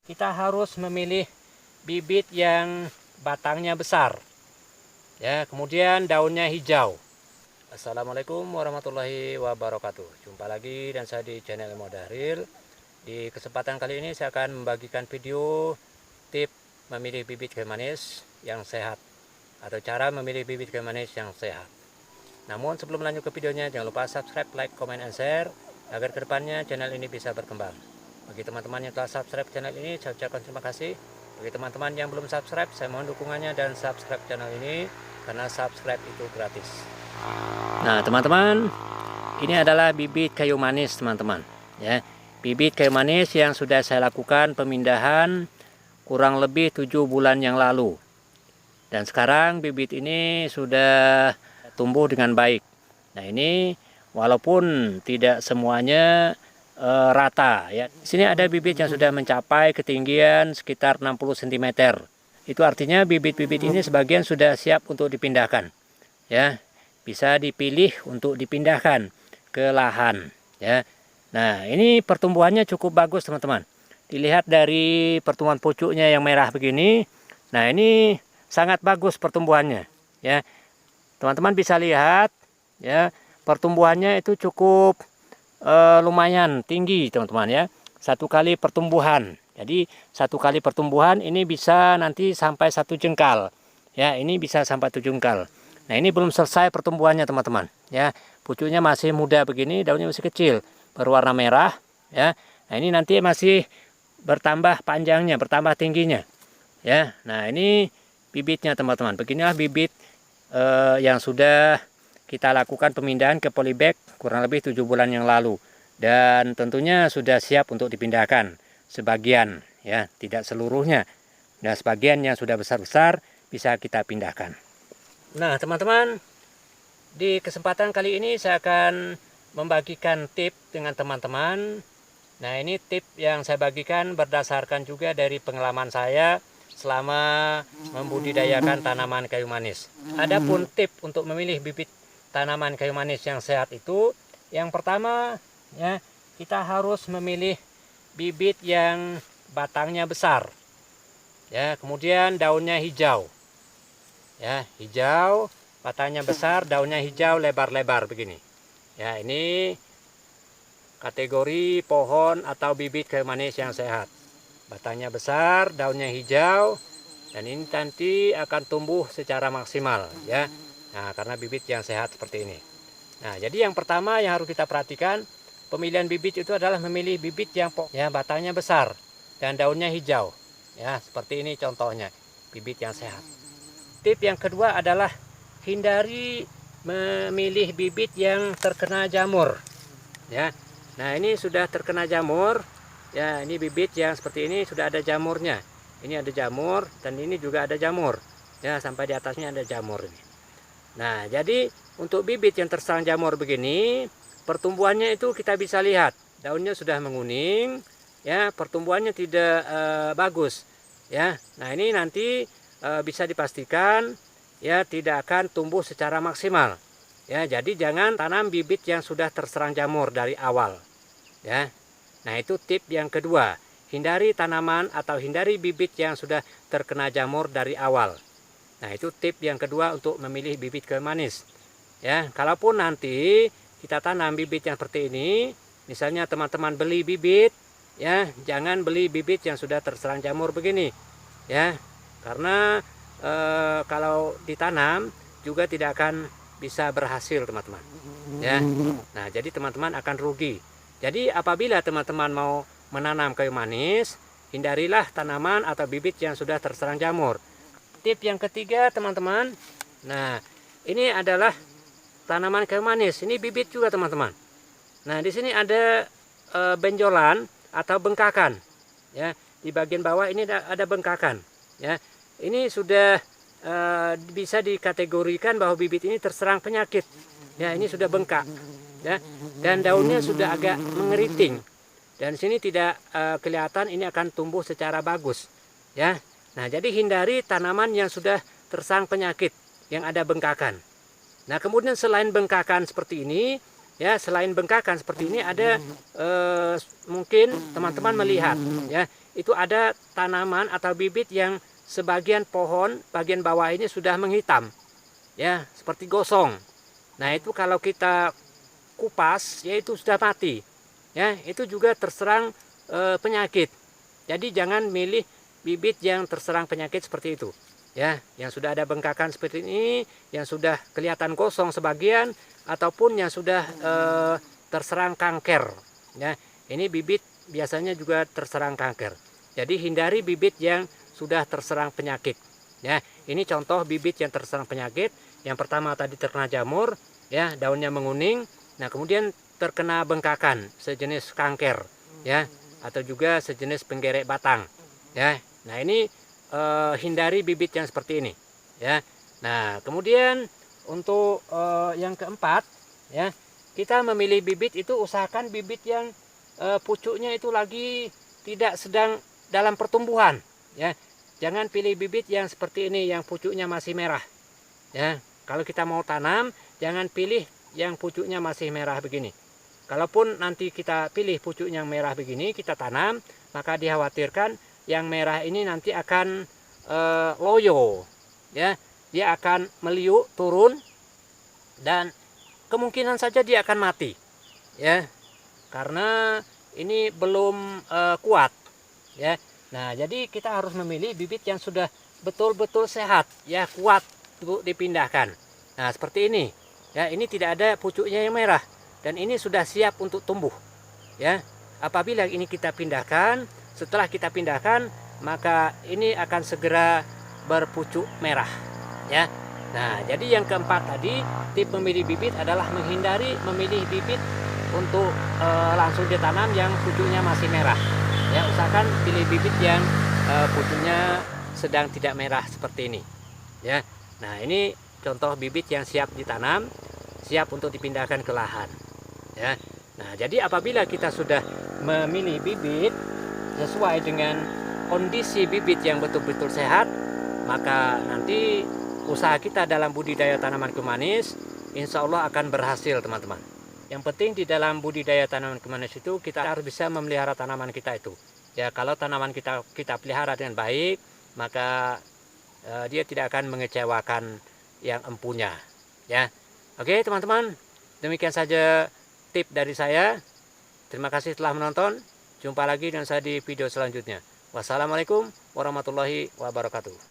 kita harus memilih bibit yang batangnya besar, ya, kemudian daunnya hijau. Assalamualaikum warahmatullahi wabarakatuh. Jumpa lagi dan saya di channel Ilmu Dahril. Di kesempatan kali ini saya akan membagikan video tip memilih bibit kayu manis yang sehat atau cara memilih bibit kayu manis yang sehat. Namun sebelum lanjut ke videonya, jangan lupa subscribe, like, comment, and share agar kedepannya channel ini bisa berkembang. Bagi teman-teman yang telah subscribe channel ini, saya ucapkan terima kasih. Bagi teman-teman yang belum subscribe, saya mohon dukungannya dan subscribe channel ini karena subscribe itu gratis. Nah teman-teman, ini adalah bibit kayu manis teman-teman, ya. Bibit kayu manis yang sudah saya lakukan pemindahan kurang lebih 7 bulan yang lalu. Dan sekarang bibit ini sudah tumbuh dengan baik. Nah ini walaupun tidak semuanya rata, ya. Di sini ada bibit yang sudah mencapai ketinggian sekitar 60 cm. Itu artinya bibit-bibit ini sebagian sudah siap untuk dipindahkan, ya. Bisa dipilih untuk dipindahkan ke lahan, ya. Nah ini pertumbuhannya cukup bagus teman-teman. Dilihat dari pertumbuhan pucuknya yang merah begini. Nah ini sangat bagus pertumbuhannya, ya. Teman-teman bisa lihat, ya, pertumbuhannya itu cukup lumayan tinggi teman-teman, ya. Satu kali pertumbuhan. Jadi satu kali pertumbuhan ini bisa nanti sampai 1 jengkal, ya. Ini bisa sampai 1 jengkal. Nah ini belum selesai pertumbuhannya teman-teman, ya. Pucuknya masih muda begini, daunnya masih kecil, berwarna merah, ya. Nah ini nanti masih bertambah panjangnya, bertambah tingginya, ya. Nah ini bibitnya teman-teman. Beginilah bibit yang sudah kita lakukan pemindahan ke polybag kurang lebih 7 bulan yang lalu, dan tentunya sudah siap untuk dipindahkan sebagian, ya, tidak seluruhnya. Nah sebagian yang sudah besar-besar bisa kita pindahkan. Nah teman-teman, di kesempatan kali ini saya akan membagikan tip dengan teman-teman. Nah ini tip yang saya bagikan berdasarkan juga dari pengalaman saya selama membudidayakan tanaman kayu manis. Adapun tip untuk memilih bibit tanaman kayu manis yang sehat itu, yang pertama, ya, kita harus memilih bibit yang batangnya besar, ya, kemudian daunnya hijau, ya, hijau, batangnya besar, daunnya hijau, lebar-lebar begini, ya. Ini kategori pohon atau bibit kayu manis yang sehat. Batangnya besar, daunnya hijau, dan ini nanti akan tumbuh secara maksimal, ya. Nah, karena bibit yang sehat seperti ini. Nah, jadi yang pertama yang harus kita perhatikan, pemilihan bibit itu adalah memilih bibit yang batangnya besar dan daunnya hijau, ya. Seperti ini contohnya, bibit yang sehat. Tip yang kedua adalah hindari memilih bibit yang terkena jamur, ya. Nah, ini sudah terkena jamur. Ya, ini bibit yang seperti ini sudah ada jamurnya. Ini ada jamur dan ini juga ada jamur. Ya, sampai di atasnya ada jamur ini. Nah, jadi untuk bibit yang terserang jamur begini, pertumbuhannya itu kita bisa lihat, daunnya sudah menguning, ya, pertumbuhannya tidak bagus, ya. Nah, ini nanti bisa dipastikan, ya, tidak akan tumbuh secara maksimal. Ya, jadi jangan tanam bibit yang sudah terserang jamur dari awal, ya. Nah itu tip yang kedua, hindari tanaman atau hindari bibit yang sudah terkena jamur dari awal. Nah itu tip yang kedua untuk memilih bibit kayu manis, ya. Kalaupun nanti kita tanam bibit yang seperti ini, misalnya teman-teman beli bibit, ya, jangan beli bibit yang sudah terserang jamur begini, ya, karena kalau ditanam juga tidak akan bisa berhasil teman-teman, ya. Nah jadi teman-teman akan rugi. Jadi apabila teman-teman mau menanam kayu manis, hindarilah tanaman atau bibit yang sudah terserang jamur. Tip yang ketiga teman-teman, nah ini adalah tanaman kayu manis. Ini bibit juga teman-teman. Nah di sini ada benjolan atau bengkakan, ya. Di bagian bawah ini ada bengkakan, ya. Ini sudah bisa dikategorikan bahwa bibit ini terserang penyakit, ya. Ini sudah bengkak, ya, dan daunnya sudah agak mengeriting, dan sini tidak kelihatan ini akan tumbuh secara bagus, ya. Nah jadi hindari tanaman yang sudah terserang penyakit yang ada bengkakan. Nah kemudian selain bengkakan seperti ini, ya, selain bengkakan seperti ini ada mungkin teman-teman melihat, ya, itu ada tanaman atau bibit yang sebagian pohon bagian bawah ini sudah menghitam, ya, seperti gosong. Nah, itu kalau kita kupas, ya itu sudah mati, ya, itu juga terserang penyakit. Jadi jangan milih bibit yang terserang penyakit seperti itu, ya, yang sudah ada bengkakan seperti ini, yang sudah kelihatan gosong sebagian, ataupun yang sudah terserang kanker, ya. Ini bibit biasanya juga terserang kanker. Jadi hindari bibit yang sudah terserang penyakit, ya. Ini contoh bibit yang terserang penyakit. Yang pertama tadi terkena jamur, ya, daunnya menguning. Nah, kemudian terkena bengkakan sejenis kanker, ya, atau juga sejenis penggerek batang, ya. Nah, ini hindari bibit yang seperti ini, ya. Nah, kemudian untuk yang keempat, ya, kita memilih bibit itu usahakan bibit yang pucuknya itu lagi tidak sedang dalam pertumbuhan, ya. Jangan pilih bibit yang seperti ini yang pucuknya masih merah, ya. Kalau kita mau tanam, jangan pilih yang pucuknya masih merah begini. Kalaupun nanti kita pilih pucuk yang merah begini, kita tanam, maka dikhawatirkan yang merah ini nanti akan loyo, ya, dia akan meliuk turun dan kemungkinan saja dia akan mati, ya, karena ini belum kuat, ya. Nah, jadi kita harus memilih bibit yang sudah betul-betul sehat, ya, kuat untuk dipindahkan. Nah, seperti ini, ya, ini tidak ada pucuknya yang merah. Dan ini sudah siap untuk tumbuh, ya. Apabila ini kita pindahkan, setelah kita pindahkan, maka ini akan segera berpucuk merah, ya. Nah, jadi yang keempat tadi, tip memilih bibit adalah menghindari memilih bibit untuk langsung ditanam yang pucuknya masih merah, ya. Usahakan pilih bibit yang pucuknya sedang tidak merah seperti ini, ya. Nah, ini contoh bibit yang siap ditanam, siap untuk dipindahkan ke lahan, ya. Nah, jadi apabila kita sudah memilih bibit sesuai dengan kondisi bibit yang betul-betul sehat, maka nanti usaha kita dalam budidaya tanaman kemanis insya Allah akan berhasil, teman-teman. Yang penting di dalam budidaya tanaman kemanis itu kita harus bisa memelihara tanaman kita itu, ya. Kalau tanaman kita pelihara dengan baik, maka dia tidak akan mengecewakan yang empunya, ya. Oke, teman-teman, demikian saja tip dari saya. Terima kasih telah menonton. Jumpa lagi dengan saya di video selanjutnya. Wassalamualaikum warahmatullahi wabarakatuh.